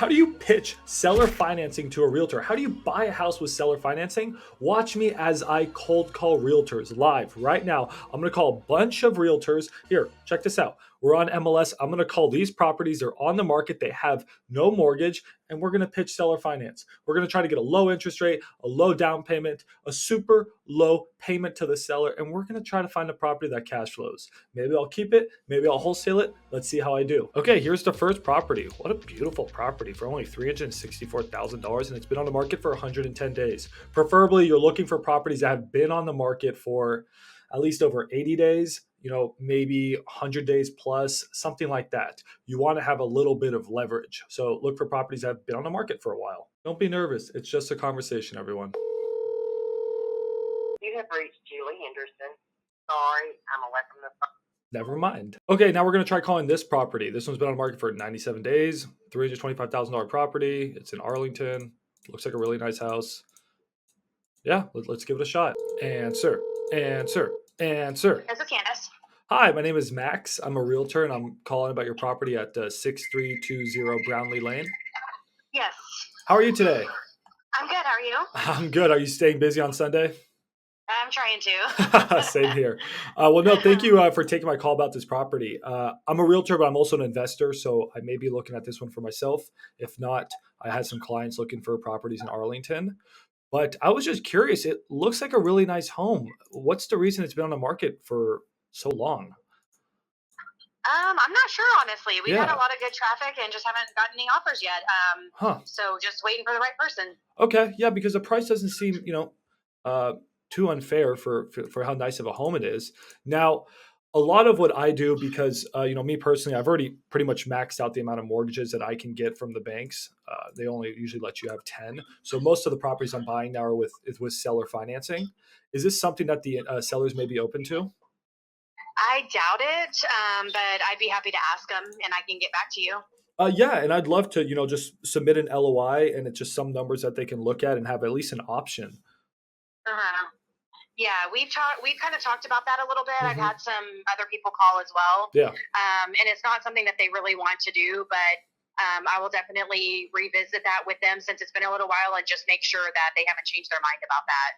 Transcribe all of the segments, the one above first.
How do you pitch seller financing to a realtor? How do you buy a house with seller financing? Watch me as I cold call realtors live right now. I'm going to call a bunch of realtors. Here, check this out. We're on MLS. I'm going to call these properties. They're on the market. They have no mortgage, and we're going to pitch seller finance. We're going to try to get a low interest rate, a low down payment, a super low payment to the seller, and we're going to try to find a property that cash flows. Maybe I'll keep it. Maybe I'll wholesale it. Let's see how I do. Okay, here's the first property. What a beautiful property for only $364,000, and it's been on the market for 110 days. Preferably, you're looking for properties that have been on the market for at least over 80 days, maybe 100 days plus, something like that. You want to have a little bit of leverage. So look for properties that have been on the market for a while. Don't be nervous. It's just a conversation, everyone. You have reached Julie Henderson. Sorry, I'm away from the phone. Never mind. Okay, now we're going to try calling this property. This one's been on the market for 97 days, $325,000 property. It's in Arlington. Looks like a really nice house. Yeah, let's give it a shot. Answer. This is Candace. Hi, my name is Max. I'm a realtor, and I'm calling about your property at 6320 Brownlee Lane. Yes. How are you today? I'm good. How are you? I'm good. Are you staying busy on Sunday? I'm trying to. Same here. Well, no, thank you for taking my call about this property. I'm a realtor, but I'm also an investor, so I may be looking at this one for myself. If not, I had some clients looking for properties in Arlington. But I was just curious. It looks like a really nice home. What's the reason it's been on the market for so long? I'm not sure, honestly. We've had Yeah. a lot of good traffic and just haven't gotten any offers yet. Huh. So just waiting for the right person. Okay. Yeah, because the price doesn't seem, uh, too unfair for how nice of a home it is. Now, a lot of what I do, because me personally, I've already pretty much maxed out the amount of mortgages that I can get from the banks. They only usually let you have 10. So most of the properties I'm buying now are with seller financing. Is this something that the sellers may be open to? I doubt it, but I'd be happy to ask them and I can get back to you. Yeah, and I'd love to, just submit an LOI, and it's just some numbers that they can look at and have at least an option. Uh-huh. Yeah, we've kind of talked about that a little bit. I've Mhm. had some other people call as well. Yeah. And it's not something that they really want to do, but I will definitely revisit that with them since it's been a little while and just make sure that they haven't changed their mind about that.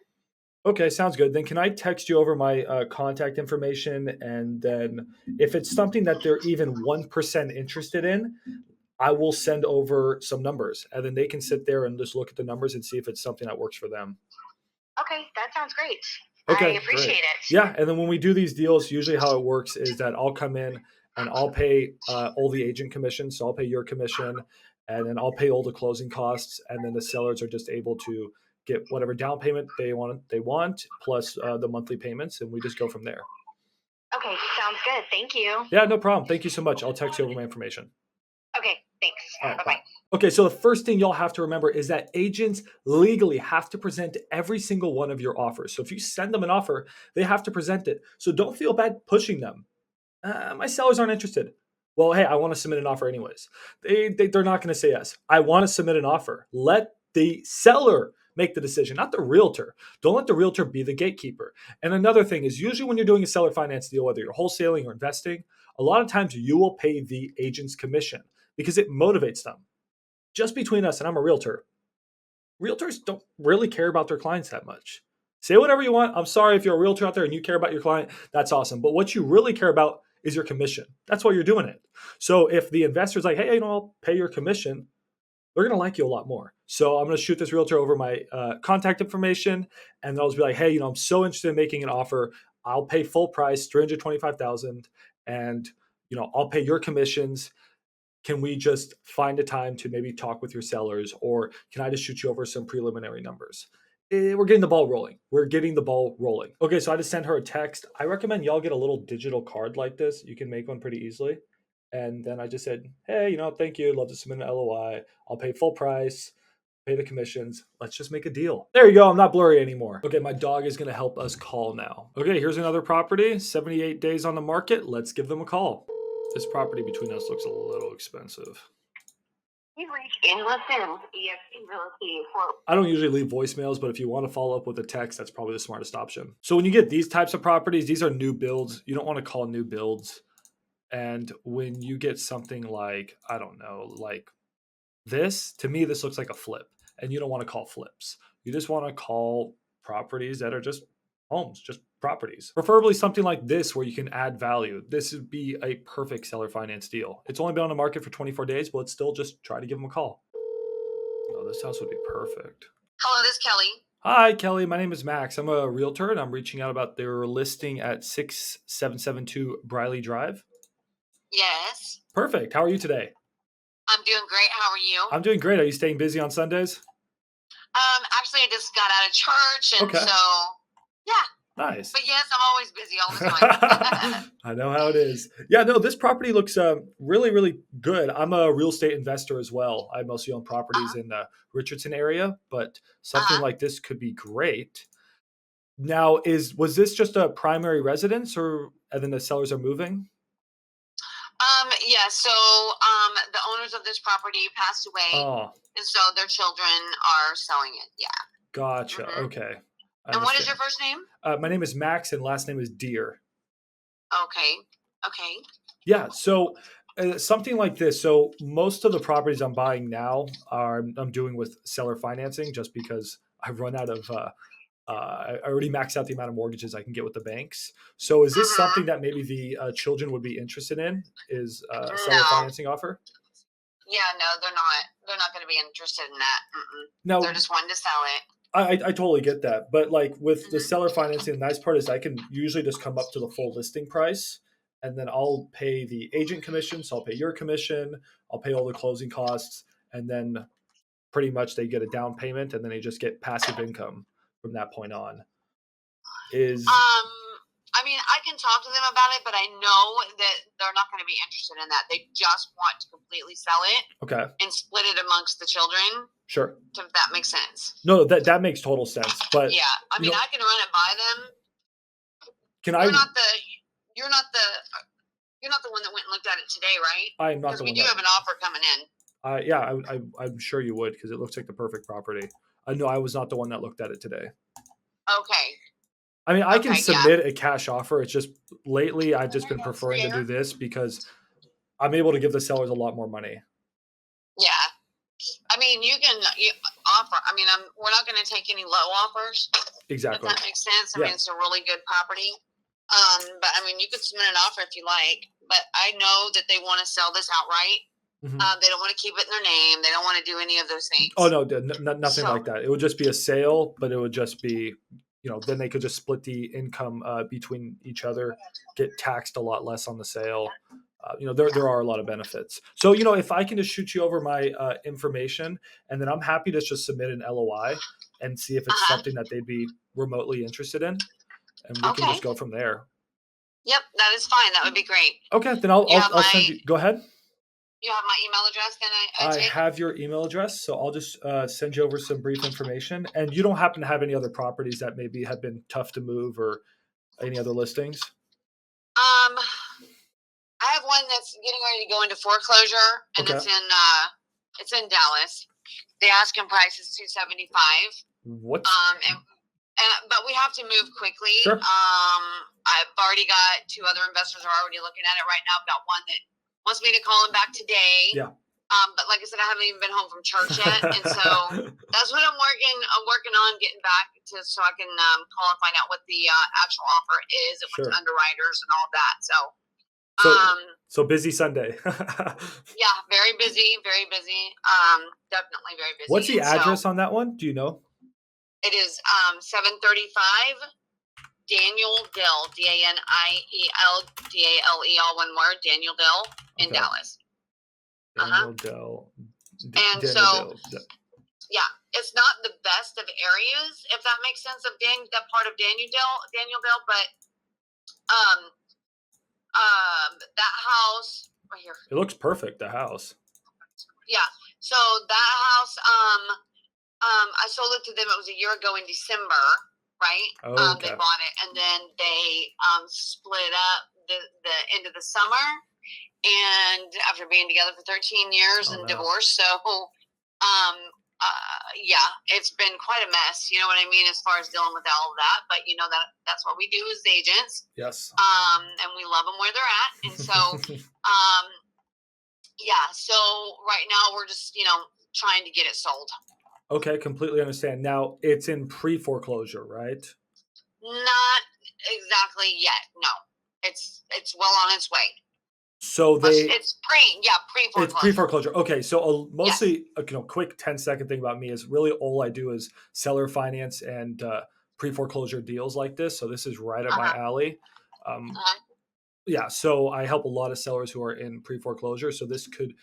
Okay, sounds good. Then can I text you over my contact information? And then if it's something that they're even 1% interested in, I will send over some numbers. And then they can sit there and just look at the numbers and see if it's something that works for them. Okay, that sounds great. I Okay, appreciate great. it. Yeah, and then when we do these deals, usually how it works is that I'll come in and I'll pay all the agent commissions. So I'll pay your commission, and then I'll pay all the closing costs, and then the sellers are just able to get whatever down payment they want plus the monthly payments, and we just go from there. Okay, sounds good. Thank you. Yeah, no problem. Thank you so much. I'll text you over my information. Okay, thanks. All right, Bye bye. bye. Okay, so the first thing y'all have to remember is that agents legally have to present every single one of your offers. So if you send them an offer, they have to present it. So don't feel bad pushing them. My sellers aren't interested. Well, hey, I want to submit an offer anyways. They're not going to say yes. I want to submit an offer. Let the seller make the decision, not the realtor. Don't let the realtor be the gatekeeper. And another thing is usually when you're doing a seller finance deal, whether you're wholesaling or investing, a lot of times you will pay the agent's commission because it motivates them. Just between us, and I'm a realtor, realtors don't really care about their clients that much. Say whatever you want. I'm sorry if you're a realtor out there and you care about your client, that's awesome. But what you really care about is your commission. That's why you're doing it. So if the investor's like, hey, I'll pay your commission, they're going to like you a lot more. So I'm going to shoot this realtor over my contact information, and they'll just be like, hey, I'm so interested in making an offer. I'll pay full price, 325,000, and I'll pay your commissions. Can we just find a time to maybe talk with your sellers, or can I just shoot you over some preliminary numbers? We're getting the ball rolling. We're getting the ball rolling. Okay, so I just sent her a text. I recommend y'all get a little digital card like this. You can make one pretty easily. And then I just said, hey, thank you. Love to submit an LOI. I'll pay full price, pay the commissions. Let's just make a deal. There you go. I'm not blurry anymore. Okay, my dog is going to help us call now. Okay, here's another property, 78 days on the market. Let's give them a call. This property between us looks a little expensive. You've reached Endless Sims, EXP Realty. I don't usually leave voicemails, but if you want to follow up with a text, that's probably the smartest option. So when you get these types of properties, these are new builds. You don't want to call new builds. And when you get something like, I don't know, like To me, this looks like a flip, and you don't want to call flips. You just want to call properties that are just homes, just properties. Preferably something like this where you can add value. This would be a perfect seller finance deal. It's only been on the market for 24 days, but let's still just try to give them a call. Oh, this house would be perfect. Hello, this is Kelly. Hi, Kelly. My name is Max. I'm a realtor, and I'm reaching out about their listing at 6772 Briley Drive. Yes. Perfect. How are you today? I'm doing great. How are you? I'm doing great. Are you staying busy on Sundays? Actually, I just got out of church, and Okay. so yeah. Nice. But yes, I'm always busy all the time. I know how it is. Yeah, no, this property looks really, really good. I'm a real estate investor as well. I mostly own properties uh-huh. in the Richardson area, but something Uh-huh. like this could be great. Now, was this just a primary residence, or and then the sellers are moving? Yeah. So, the owners of this property passed away, Oh, and so their children are selling it. Yeah. gotcha. hmm Okay, I And what is your understand. first name? My name is Max, and last name is Deer. Okay. Okay. Yeah, so something like this. So most of the properties I'm buying now I'm doing with seller financing, just because I've run out of. I already maxed out the amount of mortgages I can get with the banks. So is this Mm-hmm. something that maybe the children would be interested in? Is a seller No. financing offer? Yeah. No, they're not. They're not going to be interested in that. Mm-mm. They're Now, just wanting to sell it. I totally get that, but like with the Mm-hmm. seller financing, the nice part is I can usually just come up to the full listing price, and then I'll pay the agent commission. So I'll pay your commission, I'll pay all the closing costs, and then pretty much they get a down payment, and then they just get passive income from that point on. Is Um, I mean, I can talk to them about it, but I know that they're not going to be interested in that. They just want to completely sell it Okay, and split it amongst the children. sure. If that makes sense. No, that makes total sense. But Yeah, I you mean, know, I can run it by them. can I? You're not the, you're not the, you're not the one that went and looked at it today, right? I am not Because the we one do that. have an offer coming in. Yeah, I'm sure you would, because it looks like the perfect property. No, I was not the one that looked at it today. Okay. I mean, I can Okay. Yeah. submit a cash offer. It's just lately I've just been preferring to do this because I'm able to give the sellers a lot more money. Yeah. I mean, you can offer. I mean, we're not going to take any low offers. If Exactly. that makes sense. I Yeah. mean, it's a really good property. But I mean, you could submit an offer if you like. But I know that they want to sell this outright. Mhm. They don't want to keep it in their name. They don't want to do any of those things. Oh no, nothing So, like that. It would just be a sale, but it would just be, then they could just split the income between each other, get taxed a lot less on the sale. There are a lot of benefits. So if I can just shoot you over my information, and then I'm happy to just submit an LOI and see if it's something that they'd be remotely interested in, and we can okay. just go from there. Yep, that is fine. That would be great. Okay, then You have I'll send my you. Go ahead. you have my email address. Can I I take? have your email address, so I'll just send you over some brief information. And you don't happen to have any other properties that maybe have been tough to move, or any other listings? I have one that's getting ready to go into foreclosure, and Okay. it's in Dallas. The asking price is $275. What? But we have to move quickly. Sure. I've already got 2 other investors are already looking at it right now. I've got one that wants me to call him back today. Yeah. But like I said, I haven't even been home from church yet, and so that's what I'm working on getting back to, so I can call and find out what the actual offer is. It went Sure. to underwriters and all that. So So busy Sunday. yeah, very busy, very busy. Definitely very busy. What's the And so address on that one? Do you know? it is 735 Daniel Dill, DanielDale, all one word, Daniel Dill in Okay. Dallas. Daniel Dell. And so, yeah, it's not the best of areas, if that makes sense, of that part of Daniel Dill, but that house right here. It looks perfect, the house. Yeah. So that house, I sold it to them. It was a year ago in December, right? Okay. They bought it, and then they split up the end of the summer. And after being together for 13 years and divorced, so yeah, it's been quite a mess. You know what I mean, as far as dealing with all of that. But that's what we do as agents. Yes. And we love them where they're at, and so yeah. So right now we're just trying to get it sold. Okay, completely understand. Now it's in pre-foreclosure, right? Not exactly yet. No, it's well on its way. So But they it's pre it's foreclosure. pre-foreclosure. Okay, so Yes. mostly quick 10-second thing about me is really all I do is seller finance and pre-foreclosure deals like this. So this is right up Uh my huh. alley. Uh Um, huh. yeah, so I help a lot of sellers who are in pre-foreclosure. So this could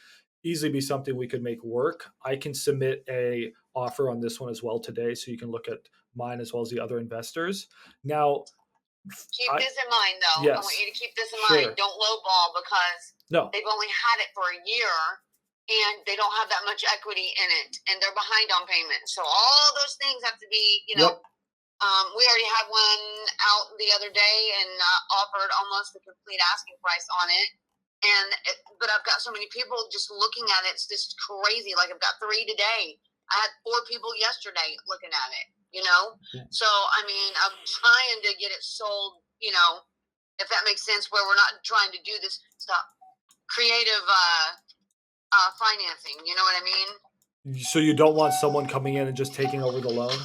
easily be something we could make work. I can submit a offer on this one as well today, so you can look at mine as well as the other investors. Now, Keep I this in mind, though. I want yes, you to keep this in mind. sure, Don't lowball because no, they've only had it for a year and they don't have that much equity in it and they're behind on payments. So all those things have to be, yep, we already had one out the other day and offered almost the complete asking price on it. But I've got so many people just looking at it. It's just crazy. Like I've got 3 today. I had 4 people yesterday looking at it. So I mean, I'm trying to get it sold. If that makes sense, where we're not trying to do this stuff creative financing. You know what I mean? so you don't want someone coming in and just taking over the loan.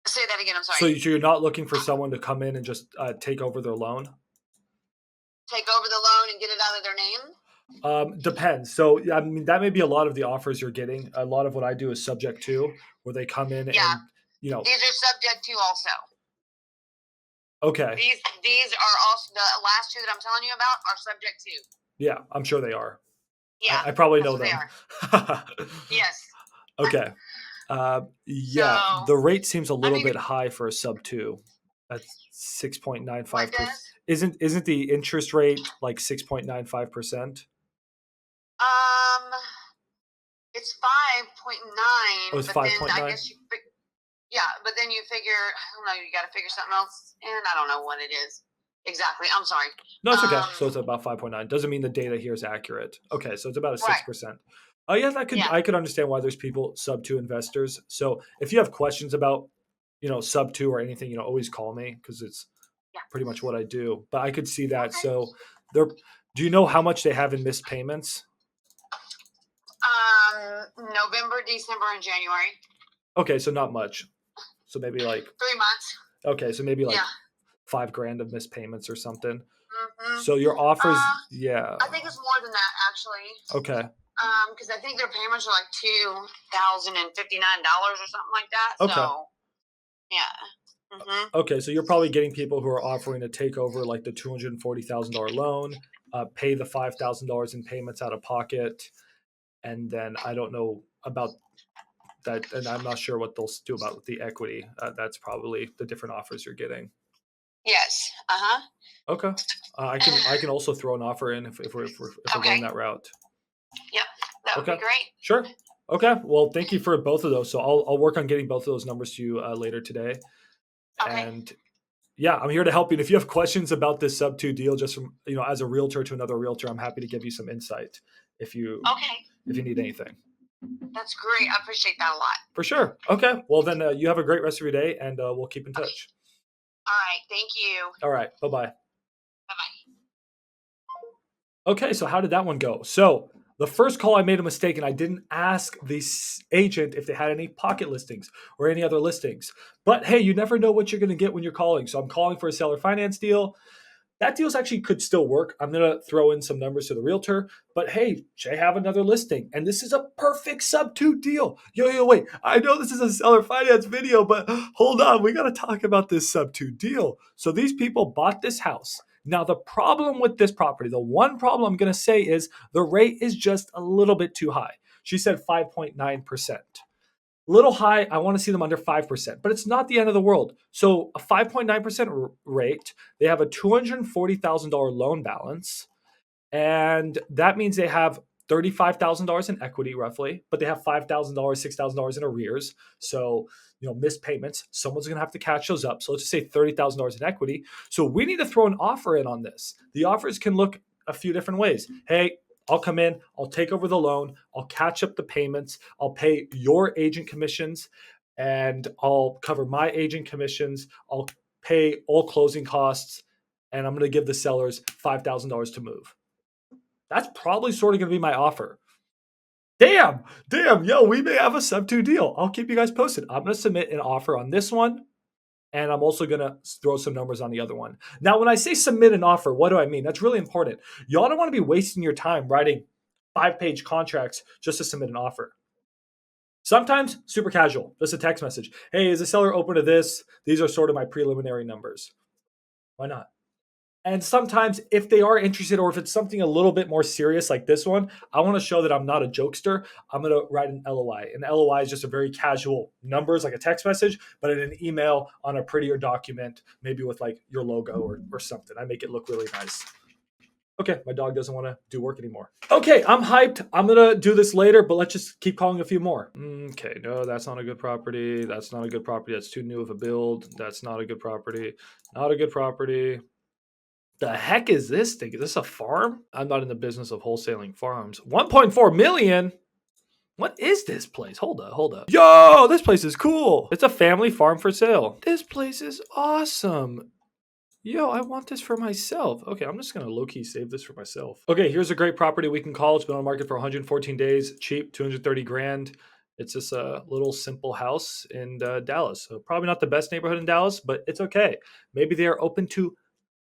Say that again. I'm So sorry. you're not looking for someone to come in and just take over their loan. Take over the loan and get it out of their name. Depends. So I mean, that may be a lot of the offers you're getting. A lot of what I do is subject to, where they come in Yeah, and these are subject to also. okay, These are also the last 2 that I'm telling you about are subject to. yeah, I'm sure they are. Yeah, I probably that's know what they them. are. Yes. Okay. So Yeah, the rate seems a I little mean, bit high for a sub two. That's what 6.95%. does? Isn't the interest rate like 6.95%? Um, it's Oh, 5.9, it's but then I 5.9. guess yeah, but then you figure, I don't know, you got to figure something else, and I don't know what it is exactly. I'm sorry. No, it's okay. So it's about 5.9. Doesn't mean the data here is accurate. Okay, so it's about a Right. 6%. Oh yeah, Yeah. I could understand why there's people sub two investors. So if you have questions about sub two or anything, always call me because it's Yeah. pretty much what I do. But I could see that. Okay. So they're do you know how much they have in missed payments? November, December, and January. Okay, so not much. So maybe like 3 months. okay, so maybe like Yeah. $5,000 of missed payments or something. Mm-hmm. So your offers, yeah. I think it's more than that actually. Okay. Because I think their payments are like $2,059 or something like that. Okay. So yeah. Mm-hmm. Okay, so you're probably getting people who are offering to take over like the $240,000 loan, pay the $5,000 in payments out of pocket, and then I don't know about that, and I'm not sure what they'll do about the equity. That's probably the different offers you're getting. Yes. Uh-huh. Okay, I can also throw an offer in if we're Okay. going that route. Yep, that would Okay, be great. sure. Okay, well, thank you for both of those. So I'll work on getting both of those numbers to you later today, Okay. and yeah, I'm here to help you. And if you have questions about this sub two deal, just from as a realtor to another realtor, I'm happy to give you some insight if you need anything. That's great. I appreciate that a lot. For sure. Okay. Well, then you have a great rest of your day, and we'll keep in touch. Okay. All right. Thank you. All right. Bye bye. Bye bye. Okay. So how did that one go? So the first call, I made a mistake, and I didn't ask the agent if they had any pocket listings or any other listings. But hey, you never know what you're going to get when you're calling. So I'm calling for a seller finance deal. That deal's actually could still work. I'm going to throw in some numbers to the realtor, but hey, they have another listing, and this is a perfect sub two deal. Yo, wait. I know this is a seller finance video, but hold on. We got to talk about this sub two deal. So these people bought this house. Now, the problem with this property, the one problem I'm going to say is the rate is just a little bit too high. She said 5.9%. Little high. I want to see them under 5%, but it's not the end of the world. So a 5.9% rate, they have a $240,000 loan balance, and that means they have $35,000 in equity roughly, but they have $5,000, $6,000 in arrears. So, missed payments, someone's going to have to catch those up. So let's just say $30,000 in equity. So we need to throw an offer in on this. The offers can look a few different ways. Hey, I'll come in, I'll take over the loan, I'll catch up the payments, I'll pay your agent commissions, and I'll cover my agent commissions, I'll pay all closing costs, and I'm going to give the sellers $5,000 to move. That's probably sort of going to be my offer. Damn, damn, yo, we may have a sub two deal. I'll keep you guys posted. I'm gonna submit an offer on this one, and I'm also gonna throw some numbers on the other one. Now, when I say submit an offer, what do I mean? That's really important. Y'all don't want to be wasting your time writing 5-page contracts just to submit an offer. Sometimes super casual, just a text message. Hey, is the seller open to this? These are sort of my preliminary numbers. Why not? And sometimes, if they are interested, or if it's something a little bit more serious like this one, I want to show that I'm not a jokester. I'm going to write an LOI. An LOI is just a very casual numbers, like a text message, but in an email on a prettier document, maybe with like your logo or something. I make it look really nice. Okay, my dog doesn't want to do work anymore. Okay, I'm hyped. I'm gonna do this later, but let's just keep calling a few more. Okay, no, that's not a good property. That's not a good property. That's too new of a build. That's not a good property. Not a good property. The heck is this thing? Is this a farm? I'm not in the business of wholesaling farms. 1.4 million? What is this place? Hold up, hold up. Yo, this place is cool. It's a family farm for sale. This place is awesome. Yo, I want this for myself. Okay, I'm just gonna low-key save this for myself. Okay, here's a great property we can call. It's been on the market for 114 days, cheap, 230 grand. It's just a little simple house in Dallas. So probably not the best neighborhood in Dallas, but it's okay. Maybe they are open to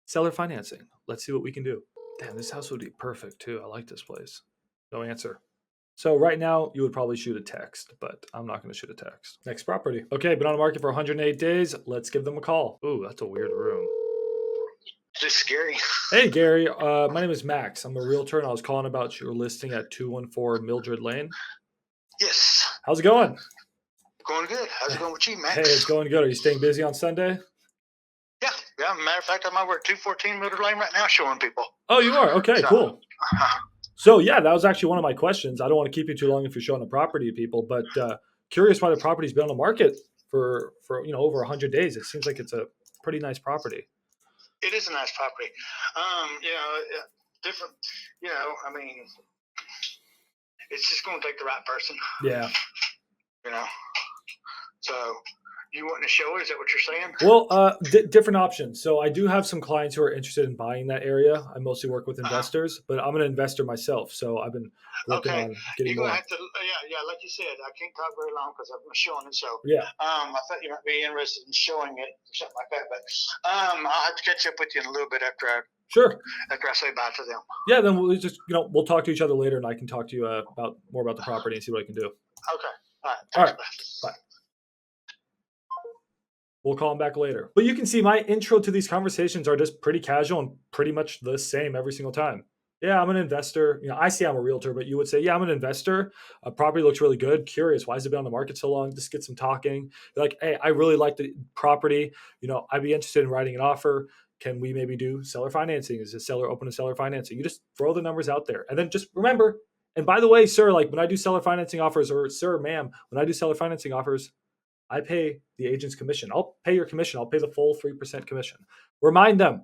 seller financing. Let's see what we can do. Damn, this house would be perfect too. I like this place. No answer. So right now you would probably shoot a text, but I'm not going to shoot a text. Next property. Okay, been on the market for 108 days. Let's give them a call. Ooh, that's a weird room. Just scary. Hey, Gary. My name is Max. I'm a realtor, and I was calling about your listing at 214 Mildred Lane. Yes. How's it going? Going good. How's it going with you, Max? Hey, it's going good. Are you staying busy on Sunday? Yeah. Matter of fact, I'm over at 214 Mildred Lane right now showing people. Oh, you are? Okay, cool. So, yeah, that was actually one of my questions. I don't want to keep you too long if you're showing the property to people, but curious why the property's been on the market for over 100 days. It seems like it's a pretty nice property. It is a nice property. Different, I mean, it's just going to take the right person. Yeah. So you want to show it? Is that what you're saying? Well, different options. So I do have some clients who are interested in buying that area. I mostly work with investors, but I'm an investor myself. So I've been working on getting You're more. gonna have to, like you said, I can't talk very long because I'm showing it. So yeah, I thought you might be interested in showing it or something like that. But I'll have to catch up with you in a little bit after I say bye to them. Yeah, then we'll just we'll talk to each other later, and I can talk to you more about the property and see what I can do. Okay. All right. All right. Bye. We'll call him back later. But you can see my intro to these conversations are just pretty casual and pretty much the same every single time. Yeah, I'm an investor. I say I'm a realtor, but you would say, yeah, I'm an investor. A property looks really good. Curious, why has it been on the market so long? Just get some talking. You're like, hey, I really like the property. I'd be interested in writing an offer. Can we maybe do seller financing? Is the seller open to seller financing? You just throw the numbers out there. And then just remember, and by the way, sir, like when I do seller financing offers, or sir, ma'am, when I do seller financing offers, I pay the agent's commission. I'll pay your commission. I'll pay the full 3% commission. Remind them,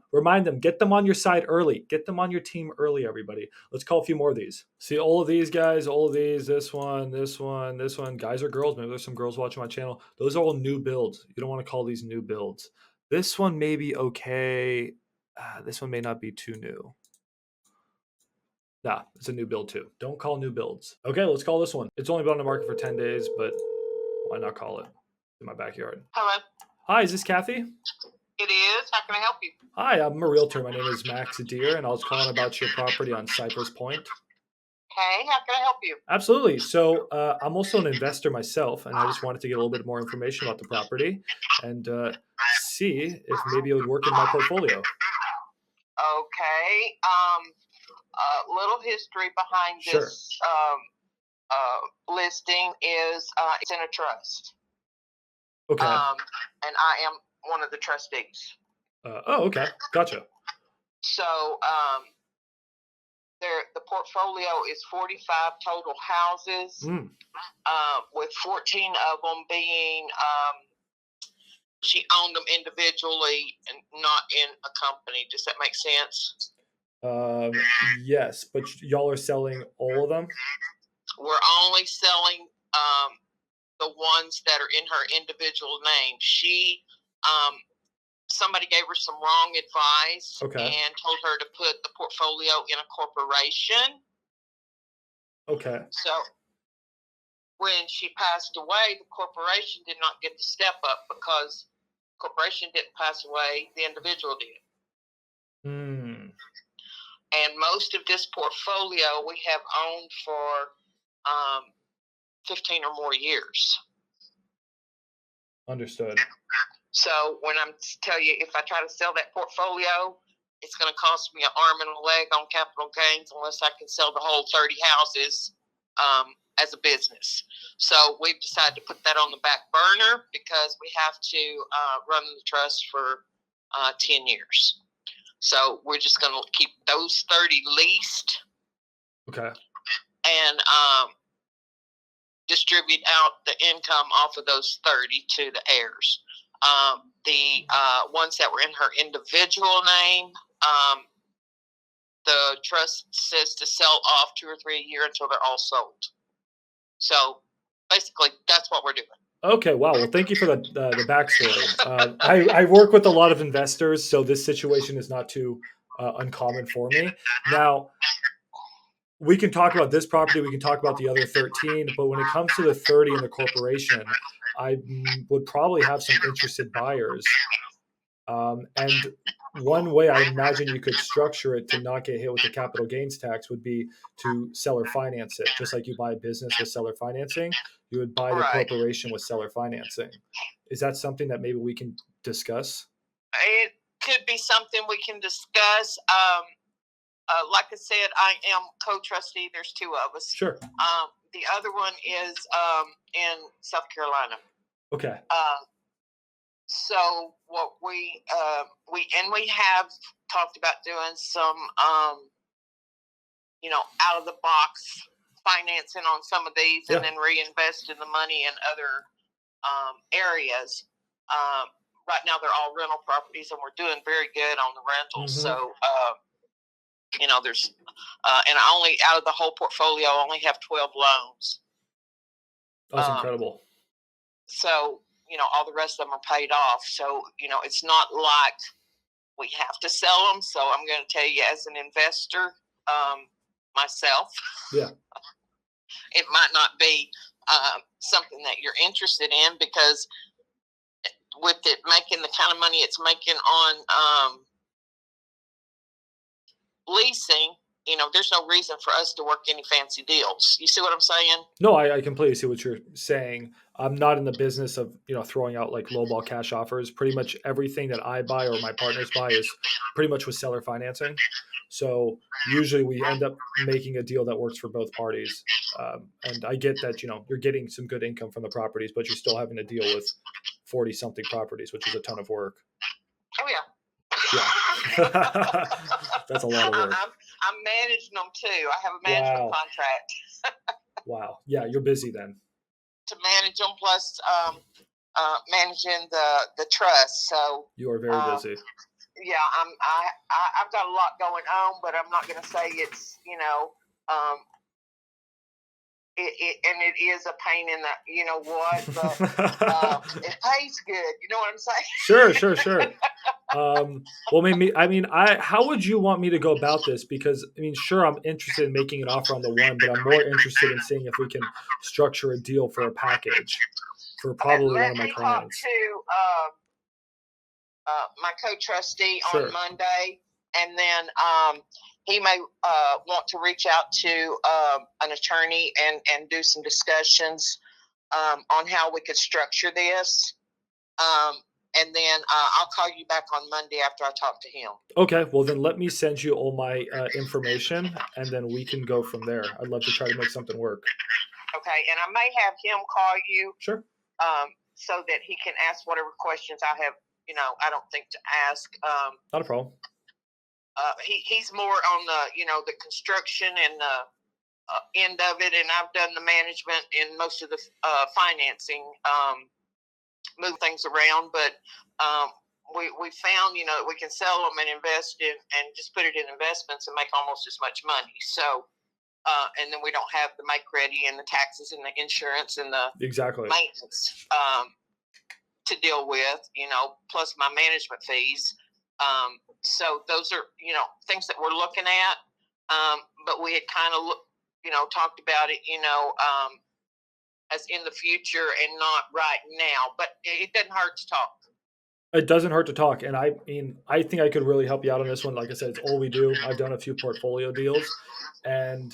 get them on your side early, get them on your team early, everybody. Let's call a few more of these. See all of these guys, all of these, this one, this one, this one, guys or girls. Maybe there's some girls watching my channel. Those are all new builds. You don't want to call these new builds. This one may be okay. This one may not be too new. Nah, it's a new build too. Don't call new builds. Okay, let's call this one. It's only been on the market for 10 days, but why not call it? In my backyard. Hello. Hi, is this Kathy? It is. How can I help you? Hi, I'm a realtor. My name is Max Deer, and I was calling about your property on Cypress Point. Okay, how can I help you? Absolutely. So I'm also an investor myself, and I just wanted to get a little bit more information about the property and see if maybe it would work in my portfolio. Okay. A little history behind this listing is it's in a trust. Okay. And I am one of the trustees. Okay. Gotcha. So the portfolio is 45 total houses, with 14 of them being she owned them individually and not in a company. Does that make sense? Yes, but y'all are selling all of them? We're only selling the ones that are in her individual name. She somebody gave her some wrong advice and told her to put the portfolio in a corporation. Okay. when she passed away, the corporation did not get the step up because the corporation didn't pass away, the individual did. And most of this portfolio we have owned for 15 or more years. Understood. So when I'm tell you, if I try to sell that portfolio, it's going to cost me an arm and a leg on capital gains unless I can sell the whole 30 houses as a business. So we've decided to put that on the back burner because we have to run the trust for 10 years. So we're just going to keep those 30 leased. Okay. And distribute out the income off of those 30 to the heirs. The ones that were in her individual name, the trust says to sell off 2 or 3 a year until they're all sold. So basically, that's what we're doing. Okay, wow. Well, thank you for the backstory. I work with a lot of investors, so this situation is not too uncommon for me. Now, we can talk about this property, we can talk about the other 13, but when it comes to the 30 in the corporation, I would probably have some interested buyers. And one way I imagine you could structure it to not get hit with the capital gains tax would be to seller finance it. Just like you buy a business with seller financing, you would buy the corporation with seller financing. Is that something that maybe we can discuss? It could be something we can discuss. Like I said, I am co-trustee. There's 2 of us. Sure. The other one is in South Carolina. Okay. So what we have talked about doing some out of the box financing on some of these, and then reinvesting the money in other areas. Right now they're all rental properties, and we're doing very good on the rentals. Mm-hmm. So there's and I only, out of the whole portfolio, I only have 12 loans. That's incredible. So all the rest of them are paid off. So, it's not like we have to sell them. So I'm going to tell you, as an investor, myself, it might not be something that you're interested in, because with it making the kind of money it's making on leasing, there's no reason for us to work any fancy deals. You see what I'm saying? No, I completely see what you're saying. I'm not in the business of, throwing out like lowball cash offers. Pretty much everything that I buy or my partners buy is pretty much with seller financing. So usually we end up making a deal that works for both parties. And I get that, you're getting some good income from the properties, but you're still having to deal with 40 something properties, which is a ton of work. Oh yeah. Yeah. That's a lot of work. I'm managing them too. I have a management contract. Wow. Yeah, you're busy then. To manage them, plus managing the trust. So you are very busy. Yeah, I've got a lot going on, but I'm not going to say it's it is a pain in the but it pays good. You know what I'm saying? Sure. Well, how would you want me to go about this? Because sure, I'm interested in making an offer on the one, but I'm more interested in seeing if we can structure a deal for a package for probably one of my clients. Talk to my co-trustee on Monday, and then he may want to reach out to an attorney and do some discussions on how we could structure this. And then I'll call you back on Monday after I talk to him. Okay, well then let me send you all my information, and then we can go from there. I'd love to try to make something work. Okay, and I may have him call you. Sure. So that he can ask whatever questions I have, I don't think to ask. Not a problem. He's more on the construction and the end of it, and I've done the management and most of the financing. Move things around, but we found that we can sell them and invest in and just put it in investments and make almost as much money. So and then we don't have the make ready and the taxes and the insurance and the maintenance to deal with, plus my management fees. So those are things that we're looking at, but we had kind of talked about it as in the future and not right now. But it doesn't hurt to talk. It doesn't hurt to talk. And I mean, I think I could really help you out on this one. Like I said, it's all we do. I've done a few portfolio deals, and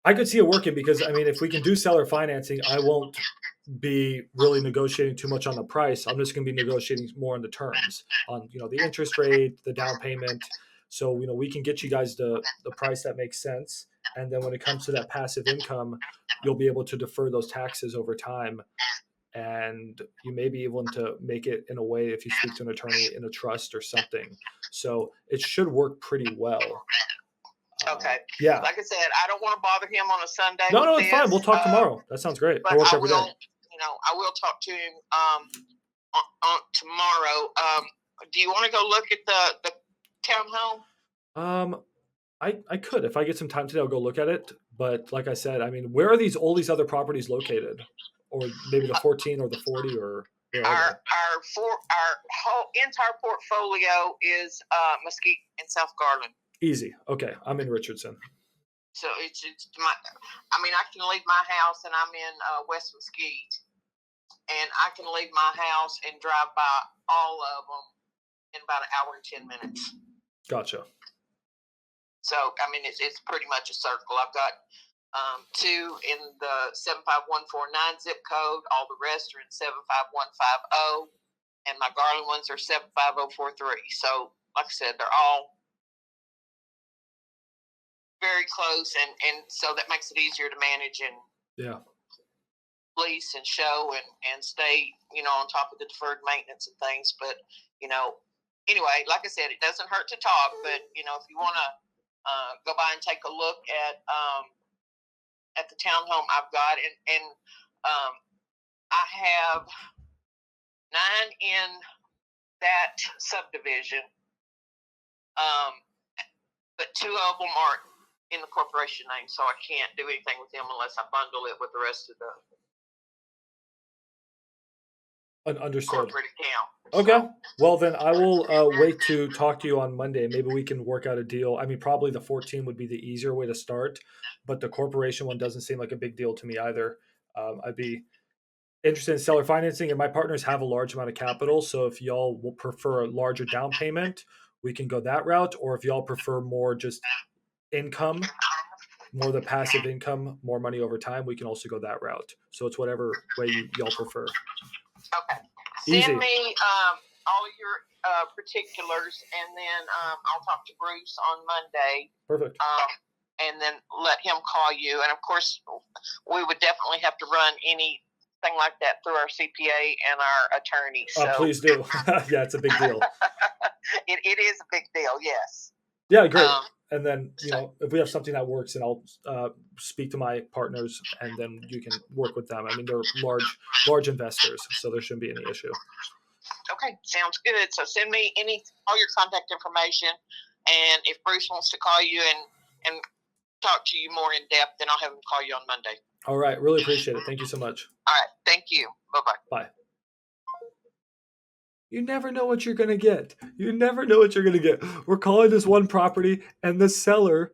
I could see it working because, I mean, if we can do seller financing, I won't be really negotiating too much on the price. I'm just going to be negotiating more on the terms, on, you know, the interest rate, the down payment. So, you know, we can get you guys the price that makes sense. And then when it comes to that passive income, you'll be able to defer those taxes over time. And you may be able to make it in a way if you speak to an attorney in a trust or something. So it should work pretty well. Okay. Yeah. Like I said, I don't want to bother him on a Sunday. No, it's fine. We'll talk tomorrow. That sounds great. But I work I every will, day. you know, I will talk to him on tomorrow. Do you want to go look at the townhome? I could, if I get some time today, I'll go look at it. But like I said, I mean, where are all these other properties located? Or maybe the 14 or the 40 or our whole entire portfolio is Mesquite and South Garland. Easy. Okay, I'm in Richardson. So it's I mean, I can leave my house and I'm in West Mesquite, and I can leave my house and drive by all of them in about an hour and 10 minutes. Gotcha. So I mean, it's pretty much a circle. I've got 2 in the 75149 zip code. All the rest are in 75150, and my Garland ones are 75043. So, like I said, they're all very close, and so that makes it easier to manage and lease and show and stay, you know, on top of the deferred maintenance and things. But, you know, anyway, like I said, it doesn't hurt to talk. But, you know, if you want to go by and take a look at the townhome I've got, and I have 9 in that subdivision, but 2 of them are in the corporation name, so I can't do anything with them unless I bundle it with the rest of the Understood. corporate account. Okay. Well, then I will wait to talk to you on Monday. Maybe we can work out a deal. I mean, probably the 14 would be the easier way to start, but the corporation one doesn't seem like a big deal to me either. I'd be interested in seller financing, and my partners have a large amount of capital. So if y'all will prefer a larger down payment, we can go that route. Or if y'all prefer more just income, more the passive income, more money over time, we can also go that route. So it's whatever way y'all prefer. Okay. Easy. Send me all your particulars, and then I'll talk to Bruce on Monday. Perfect. And then let him call you. And of course, we would definitely have to run anything like that through our CPA and our attorney. So please do. Yeah, it's a big deal. It is a big deal. Yes. Yeah, great. And then, you know, if we have something that works, and I'll speak to my partners, and then you can work with them. I mean, they're large investors, so there shouldn't be any issue. Okay, sounds good. So send me all your contact information, and if Bruce wants to call you and talk to you more in depth, then I'll have him call you on Monday. All right, really appreciate it. Thank you so much. All right, thank you. Bye-bye. Bye. You never know what you're going to get. You never know what you're going to get. We're calling this one property, and the seller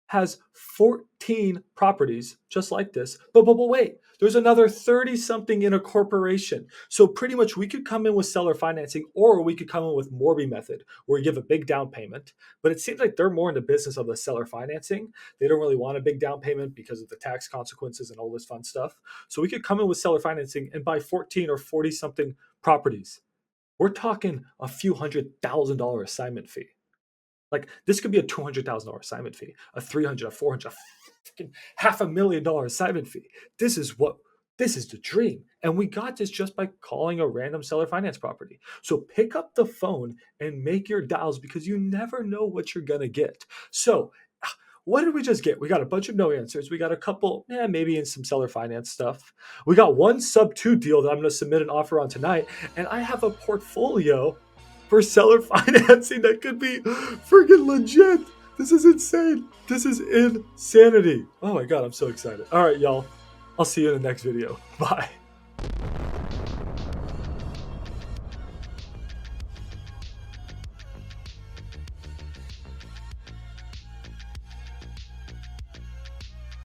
has 14 properties just like this. But wait, there's another 30-something in a corporation. So pretty much we could come in with seller financing, or we could come in with Morby method, where we give a big down payment. But it seems like they're more in the business of the seller financing. They don't really want a big down payment because of the tax consequences and all this fun stuff. So we could come in with seller financing and buy 14 or 40-something properties. We're talking a few $100,000 assignment fee. Like, this could be a $200,000 assignment fee, a $300,000, a $400,000, $500,000 assignment fee. This is the dream. And we got this just by calling a random seller finance property. So pick up the phone and make your dials, because you never know what you're going to get. So what did we just get? We got a bunch of no answers. We got a couple, maybe in some seller finance stuff. We got one sub-2 deal that I'm going to submit an offer on tonight. And I have a portfolio for seller financing that could be freaking legit. This is insane. This is insanity. Oh my God, I'm so excited. All right, y'all. I'll see you in the next video. Bye.